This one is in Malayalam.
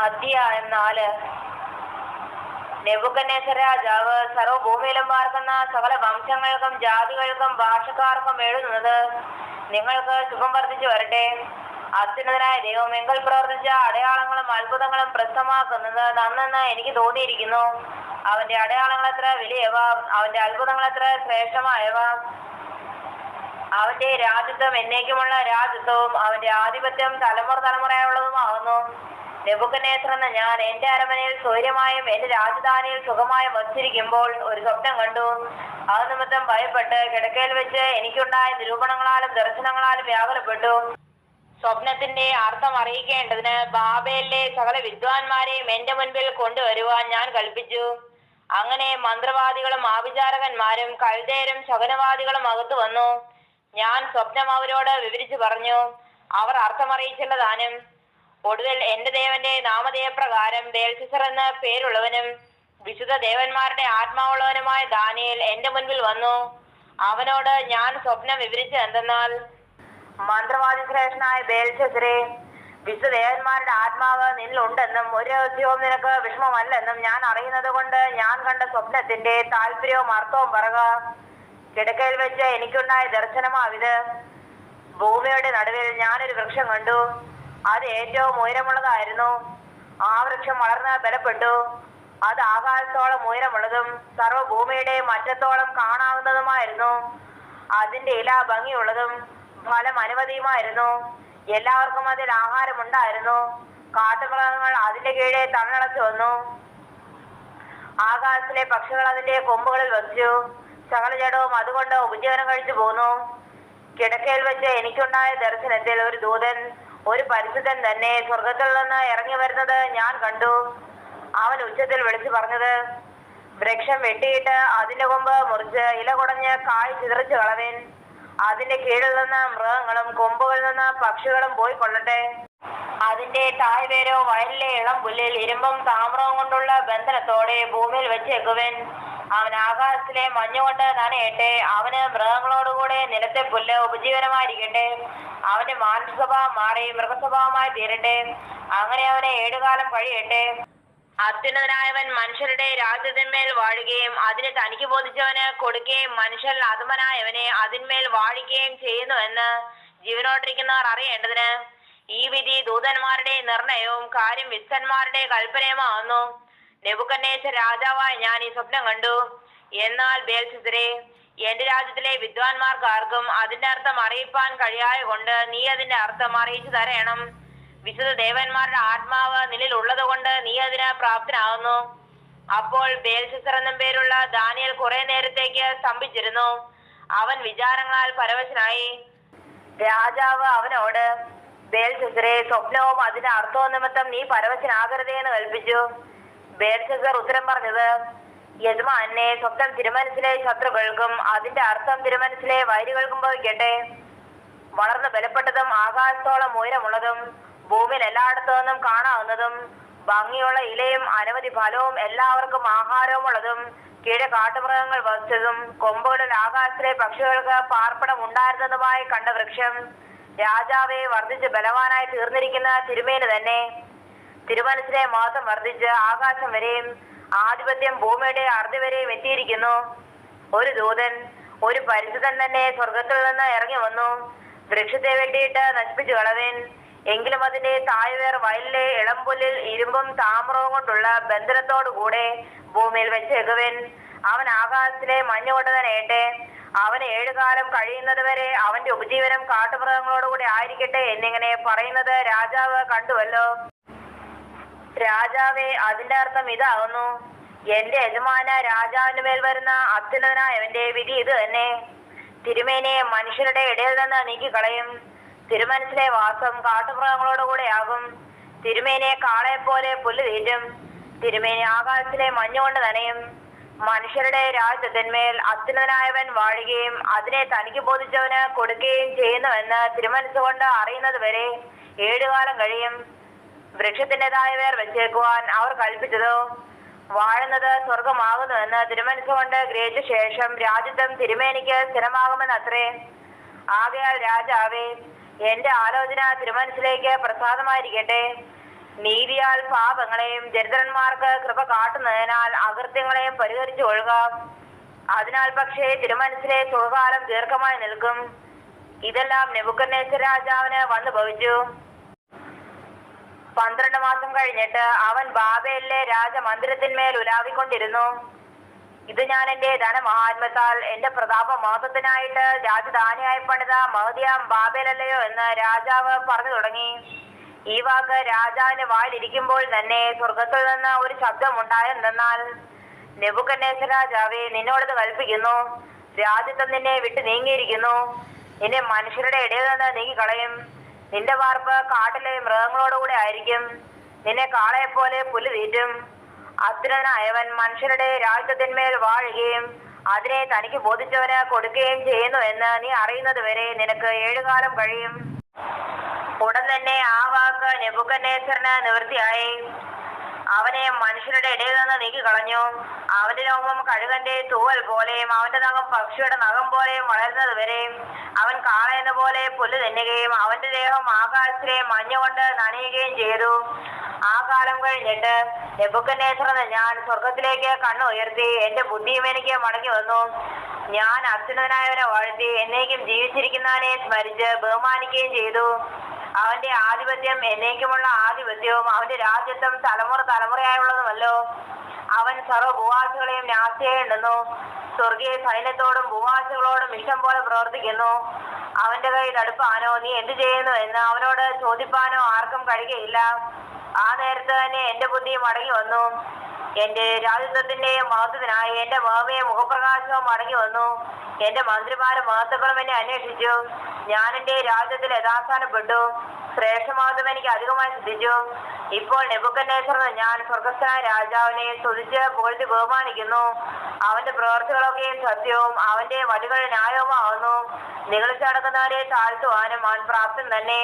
അധ്യായം 4. നെബൂഖദ്നേസർ രാജാവ് സർവ്വഭൂമിയിലും പാർക്കുന്ന സകല വംശങ്ങൾക്കും ജാതികൾക്കും ഭാഷക്കാർക്കും എഴുതുന്നത്, നിങ്ങൾക്ക് ശുഭം വർദ്ധിച്ചു വരട്ടെ. അത്യുന്നതനായ ദൈവം എങ്കിൽ പ്രവർത്തിച്ച അടയാളങ്ങളും അത്ഭുതങ്ങളും പ്രസിദ്ധമാക്കുന്നത് നന്നെന്ന് എനിക്ക് തോന്നിയിരിക്കുന്നു. അവന്റെ അടയാളങ്ങൾ എത്ര വലിയവ, അവന്റെ അത്ഭുതങ്ങൾ എത്ര ശ്രേഷ്ഠമായവ. അവന്റെ രാജ്യത്വം എന്നേക്കുമുള്ള രാജ്യത്വവും അവന്റെ ആധിപത്യം തലമുറ തലമുറയുള്ളതുമാകുന്നു. നെബൂഖദ്നേസർ എന്ന ഞാൻ എന്റെ അരമനയിൽ സ്വൈര്യമായും എന്റെ രാജധാനിയിൽ സുഖമായും വസിച്ചിരിക്കുമ്പോൾ ഒരു സ്വപ്നം കണ്ടു. അത് നിമിത്തം ഭയപ്പെട്ട് കിടക്കയിൽ വെച്ച് എനിക്കുണ്ടായ നിരൂപണങ്ങളാലും ദർശനങ്ങളാലും വ്യാകുലപ്പെട്ടു. സ്വപ്നത്തിന്റെ അർത്ഥം അറിയിക്കേണ്ടതിന് ബാബേലിലെ സകല വിദ്വാൻമാരെയും എന്റെ മുൻപിൽ കൊണ്ടുവരുവാൻ ഞാൻ കൽപ്പിച്ചു. അങ്ങനെ മന്ത്രവാദികളും ആഭിചാരകന്മാരും കൽദയരും ശകുനവാദികളും അകത്തു വന്നു. ഞാൻ സ്വപ്നം അവരോട് വിവരിച്ചു പറഞ്ഞു. അവർ അർത്ഥമറിയിച്ചില്ല താനും. ഒടുവിൽ എന്റെ ദേവന്റെ നാമധേയപ്രകാരം ബേൽശസ്സർ എന്ന പേരുള്ളവനും വിശുദ്ധ ദേവന്മാരുടെ ആത്മാവുള്ളവനുമായ ദാനിയേൽ എന്റെ മുൻപിൽ വന്നു. അവനോട് ഞാൻ സ്വപ്നം വിവരിച്ചത് എന്തെന്നാൽ, മന്ത്രവാദി ശ്രേഷ്ഠനായ ബേൽശസ്സരേ, വിശുദ്ധ ദേവന്മാരുടെ ആത്മാവ് നിന്നിലുണ്ടെന്നും ഒരു രഹസ്യവും നിനക്ക് വിഷമമല്ലെന്നും ഞാൻ അറിയുന്നത് കൊണ്ട് ഞാൻ കണ്ട സ്വപ്നത്തിന്റെ താല്പര്യവും അർത്ഥവും പറക. കിടക്കയിൽ വെച്ച് എനിക്കുണ്ടായ ദർശനമാവിത്. ഭൂമിയുടെ നടുവിൽ ഞാനൊരു വൃക്ഷം കണ്ടു. അത് ഏറ്റവും ഉയരമുള്ളതായിരുന്നു. ആ വൃക്ഷം വളർന്ന് ബലപ്പെട്ടു. അത് ആകാശത്തോളം ഉയരമുള്ളതും സർവ്വഭൂമിയുടെയും അറ്റത്തോളം കാണാവുന്നതുമായിരുന്നു. അതിന്റെ ഇല ഭംഗിയുള്ളതും ഫലം അനവധിയുമായിരുന്നു. എല്ലാവർക്കും അതിൽ ആഹാരമുണ്ടായിരുന്നു. കാട്ടുമൃഗങ്ങൾ അതിന്റെ കീഴെ തണലച്ചു വന്നു. ആകാശത്തിലെ പക്ഷികൾ അതിന്റെ കൊമ്പുകളിൽ വസിച്ചു. സകല ജഡവും അതുകൊണ്ട് ഉപജീവനം കഴിച്ചു പോന്നു. കിടക്കയിൽ വെച്ച് എനിക്കുണ്ടായ ദർശനത്തിൽ ഒരു ദൂതൻ, ഒരു പരിശുദ്ധൻ തന്നെ, സ്വർഗത്തിൽ നിന്ന് ഇറങ്ങി വരുന്നത് ഞാൻ കണ്ടു. അവൻ ഉച്ചത്തിൽ വിളിച്ചു പറഞ്ഞത്, വൃക്ഷം വെട്ടിയിട്ട് അതിന്റെ കൊമ്പ് മുറിച്ച് ഇല കുടഞ്ഞ് കായ് ചിതറിച്ചു കളവേൻ. അതിന്റെ കീഴിൽ നിന്ന് മൃഗങ്ങളും കൊമ്പുകളിൽ നിന്ന് പക്ഷികളും പോയി കൊള്ളട്ടെ. അതിന്റെ തായ്വേരോ വയലിലെ ഇളം പുല്ലിൽ ഇരുമ്പും താമ്രവും കൊണ്ടുള്ള ബന്ധനത്തോടെ ഭൂമിയിൽ വെച്ചേക്കുവൻ. അവൻ ആകാശത്തിലെ മഞ്ഞുകൊണ്ട് നനയട്ടെ. അവന് മൃഗങ്ങളോടുകൂടെ നിലത്തെ പുല്ല് ഉപജീവനമായിരിക്കട്ടെ. അവന്റെ മാനുഷസ്വഭാവം മാറി മൃഗസ്വഭാവമായി തീരട്ടെ. അങ്ങനെ അവനെ 7 കാലം കഴിയട്ടെ. അത്യുന്നതനായവൻ മനുഷ്യരുടെ രാജ്യത്തിന്മേൽ വാഴുകയും അതിന് തനിക്ക് ബോധിച്ചവന് കൊടുക്കുകയും മനുഷ്യൻ അധമനായവനെ അതിന്മേൽ വാഴിക്കുകയും ചെയ്യുന്നുവെന്ന് ജീവനോട്ടിരിക്കുന്നവർ അറിയേണ്ടതിന് ഈ വിധി ദൂതന്മാരുടെ നിർണയവും കാര്യം വിദ്വാൻമാരുടെ കൽപ്പനയുമാകുന്നു. നെബൂഖദ്നേസർ രാജാവായ ഞാൻ ഈ സ്വപ്നം കണ്ടു. എന്നാൽ ബേൽശസ്സരേ, എന്റെ രാജ്യത്തിലെ വിദ്വാൻമാർക്ക് ആർക്കും അതിന്റെ അർത്ഥം അറിയിപ്പാൻ കഴിയായ കൊണ്ട് നീ അതിന്റെ അർത്ഥം അറിയിച്ചു തരയണം. വിശുദ്ധ ദേവന്മാരുടെ ആത്മാവ് നിന്നിൽ ഉള്ളത് കൊണ്ട് നീ അതിന് പ്രാപ്തനാകുന്നു. അപ്പോൾ ബേൽശസ്സർ എന്നും പേരുള്ള ദാനിയേൽ കുറെ നേരത്തേക്ക് സ്തംഭിച്ചിരുന്നു. അവൻ വിചാരങ്ങളാൽ പരവശനായി. രാജാവ് അവനോട്, ബേൽശസ്സരേ, സ്വപ്നവും അതിന്റെ അർത്ഥവും നിമിത്തം നീ പരവശനാകരുതേ എന്ന് കൽപ്പിച്ചു. ബേൽശസ്സർ ഉത്തരം പറഞ്ഞത്, യജമാനെ, സ്വപ്നം തിരുമനസിലെ ശത്രുക്കൾക്കും അതിന്റെ അർത്ഥം തിരുമനസിലെ വൈരികൾക്കും ഭവിക്കട്ടെ. വളർന്ന് ബലപ്പെട്ടതും ആകാശത്തോളം ഉയരമുള്ളതും ഭൂമിയിൽ എല്ലായിടത്തു നിന്നും കാണാവുന്നതും ഭംഗിയുള്ള ഇലയും അനവധി ഫലവും എല്ലാവർക്കും ആഹാരവും ഉള്ളതും കീഴെ കാട്ടുമൃഗങ്ങൾ വസിച്ചതും കൊമ്പുകളിൽ ആകാശത്തിലെ പക്ഷികൾക്ക് പാർപ്പിടം ഉണ്ടായിരുന്നതുമായി കണ്ട വൃക്ഷം രാജാവെ വർദ്ധിച്ച് ബലവാനായി തീർന്നിരിക്കുന്ന തിരുമേനി തന്നെ. തിരുമനസിലെ മഹത്വം വർദ്ധിച്ച് ആകാശം വരെയും ആധിപത്യം ഭൂമിയുടെ അർദ്ധ വരെയും എത്തിയിരിക്കുന്നു. ഒരു ദൂതൻ, ഒരു പരിശുദ്ധൻ തന്നെ സ്വർഗത്തിൽ നിന്ന് ഇറങ്ങി വന്നു. വൃക്ഷത്തെ വെട്ടിയിട്ട് നശിപ്പിച്ചു കളവേൻ. എങ്കിലും അതിന്റെ തായ്വേർ വയലിലെ ഇളംപുല്ലിൽ ഇരുമ്പും താമ്രവും കൊണ്ടുള്ള ബന്ധനത്തോടുകൂടെ ഭൂമിയിൽ വെച്ചേക്കുവൻ. അവൻ ആകാശത്തിലെ മഞ്ഞുകൊണ്ട് നനയട്ടെ. അവന് 7 കാലം കഴിയുന്നത് വരെ അവന്റെ ഉപജീവനം കാട്ടുമൃഗങ്ങളോടുകൂടി ആയിരിക്കട്ടെ എന്നിങ്ങനെ പറയുന്നത് രാജാവ് കണ്ടുവല്ലോ. രാജാവെ, അതിന്റെ അർത്ഥം ഇതാകുന്നു, എന്റെ യജമാന രാജാവിന്റെ മേൽ വരുന്ന അത്യുന്നതനായവന്റെ വിധി ഇത് തന്നെ. തിരുമേനിയെ മനുഷ്യരുടെ ഇടയിൽ നിന്ന് നീക്കിക്കളയും. തിരുമനസിലെ വാസം കാട്ടുമൃഗങ്ങളോടുകൂടെ ആകും. തിരുമേനിയെ കാളയെപ്പോലെ പുല്ല് തീറ്റും. തിരുമേനി ആകാശത്തിലെ മഞ്ഞുകൊണ്ട് നനയും. മനുഷ്യരുടെ രാജ്യത്തിന്മേൽ അത്യുന്നതനായവൻ വാഴുകയും അതിനെ തനിക്ക് ബോധിച്ചവന് കൊടുക്കുകയും ചെയ്യുന്നുവെന്ന് തിരുമനസ്സുകൊണ്ട് അറിയുന്നത് വരെ 7 കാലം കഴിയും. വൃക്ഷത്തിൻ്റെതായവർ വെച്ചേക്കുവാൻ അവർ കൽപ്പിച്ചതോ വാഴുന്നത് സ്വർഗമാകുന്നുവെന്ന് തിരുമനസ്സുകൊണ്ട് ഗ്രഹിച്ച ശേഷം രാജ്യത്വം തിരുമേനിക്ക് സ്ഥിരമാകുമെന്നത്രേ. ആകയാൽ രാജാവേ, എന്റെ ആലോചന തിരുമനസ്സിലേക്ക് പ്രസാദമായിരിക്കട്ടെ. നീതി നീതിയാൽ പാപങ്ങളെയും ദരിദ്രന്മാർക്ക് കൃപ കാട്ടുന്നതിനാൽ അകൃത്യങ്ങളെയും പരിഹരിച്ചു കൊള്ളുക. അതിനാൽ പക്ഷേ തിരുമനസ്സിലെ സുഖകാലം ദീർഘമായി നിൽക്കും. ഇതെല്ലാം നെബൂഖദ്നേസർ രാജാവിന് വന്നു ഭവിച്ചു. 12 മാസം കഴിഞ്ഞിട്ട് അവൻ ബാബേലിലെ രാജമന്ദിരത്തിന്മേൽ ഉലാവിക്കൊണ്ടിരുന്നു. ഇത് ഞാൻ എന്റെ ധനമഹാത്മ്യത്താൽ എന്റെ പ്രതാപ മഹത്വത്തിനായിട്ട് രാജധാനിയായി പണിത മഹതിയാം ബാബേലല്ലയോ എന്ന് രാജാവ് പറഞ്ഞു തുടങ്ങി. ഈ വാക്ക് രാജാവിന്റെ വായിലിരിക്കുമ്പോൾ തന്നെ സ്വർഗത്തിൽ നിന്ന് ഒരു ശബ്ദം ഉണ്ടായെന്നാൽ, നെബൂഖദ്നേസർ രാജാവേ, നിന്നോടത് കൽപ്പിക്കുന്നു, രാജ്യത്വം നിന്നെ വിട്ട് നീങ്ങിയിരിക്കുന്നു. നിന്നെ മനുഷ്യരുടെ ഇടയിൽ നിന്ന് നീങ്ങിക്കളയും. നിന്റെ വാർപ്പ് കാട്ടിലെ മൃഗങ്ങളോടുകൂടെ ആയിരിക്കും. നിന്നെ കാളയെപ്പോലെ പുല്ല് തീറ്റും. അത്യുന്നതനായവൻ മനുഷ്യരുടെ രാജ്യത്തിന്മേൽ വാഴുകയും അതിനെ തനിക്ക് ബോധിച്ചവന് കൊടുക്കുകയും ചെയ്യുന്നു എന്ന് നീ അറിയുന്നത് വരെ നിനക്ക് 7 കാലം കഴിയും. ഉടൻ തന്നെ ആ വാക്ക് നെബൂഖദ്നേസറിന് നിവൃത്തിയായി. അവനെ മനുഷ്യരുടെ ഇടയിൽ നിന്ന് നീക്കിക്കളഞ്ഞു. അവന്റെ രോമം കഴുകന്റെ തൂവൽ പോലെയും അവന്റെ നഖം പക്ഷിയുടെ നഖം പോലെയും വളരുന്നത് വരെയും അവൻ കാളയെന്ന പോലെ പുല്ല് തിന്നുകയും അവന്റെ ദേഹം ആകാശത്തിലെ മഞ്ഞുകൊണ്ട് നനയുകയും ചെയ്തു. ആ കാലം കഴിഞ്ഞിട്ട് നെബൂഖദ്നേസർ ഞാൻ സ്വർഗത്തിലേക്ക് കണ്ണു ഉയർത്തി. എന്റെ ബുദ്ധിയും എനിക്ക് മടങ്ങി വന്നു. ഞാൻ അത്യുന്നതനായവനെ വാഴ്ത്തി എന്നേക്കും ജീവിച്ചിരിക്കുന്നവനെ സ്മരിച്ച് ബഹുമാനിക്കുകയും ചെയ്തു. അവന്റെ ആധിപത്യം എന്നേക്കുമുള്ള ആധിപത്യവും അവന്റെ രാജ്യത്വം തലമുറ തലമുറയായുള്ളതുമല്ലോ. അവൻ സർവ്വഭൂവാസികളെയും ന്യാസ്യമുണ്ടെന്നു. സ്വർഗീയ സൈന്യത്തോടും ഭൂവാസികളോടും ഇഷ്ടം പോലെ പ്രവർത്തിക്കുന്നു. അവന്റെ കൈ തടുപ്പാനോ നീ എന്തു ചെയ്യുന്നു എന്ന് അവനോട് ചോദിപ്പാനോ ആർക്കും കഴിയുകയില്ല. ആ നേരത്ത് തന്നെ എന്റെ ബുദ്ധി മടങ്ങി വന്നു. എന്റെ രാജ്യത്വത്തിന്റെയും മഹത്വത്തിനായി എന്റെ മഹമയും മുഖപ്രകാശവും മടങ്ങി വന്നു. എന്റെ മന്ത്രിമാരും മഹത്വക്കളും എന്നെ അന്വേഷിച്ചു. ഞാൻ എന്റെ രാജ്യത്തിൽ യഥാസ്ഥാനപ്പെട്ടു. ശ്രേഷ്ഠമഹത്വം എനിക്ക് അധികമായി സിദ്ധിച്ചു. ഇപ്പോൾ നെബൂഖദ്നേസർ ഞാൻ സ്വർഗസ്ഥനായ രാജാവിനെ സ്തുതിച്ച് പുകഴ്ത്തി ബഹുമാനിക്കുന്നു. അവന്റെ പ്രവർത്തികളൊക്കെയും സത്യവും അവന്റെ വഴികൾ ന്യായവുമാവുന്നു. നിഗളിച്ചടക്കുന്നവരെ താഴ്ത്തുവാനും അവൻ പ്രാപ്തൻ തന്നെ.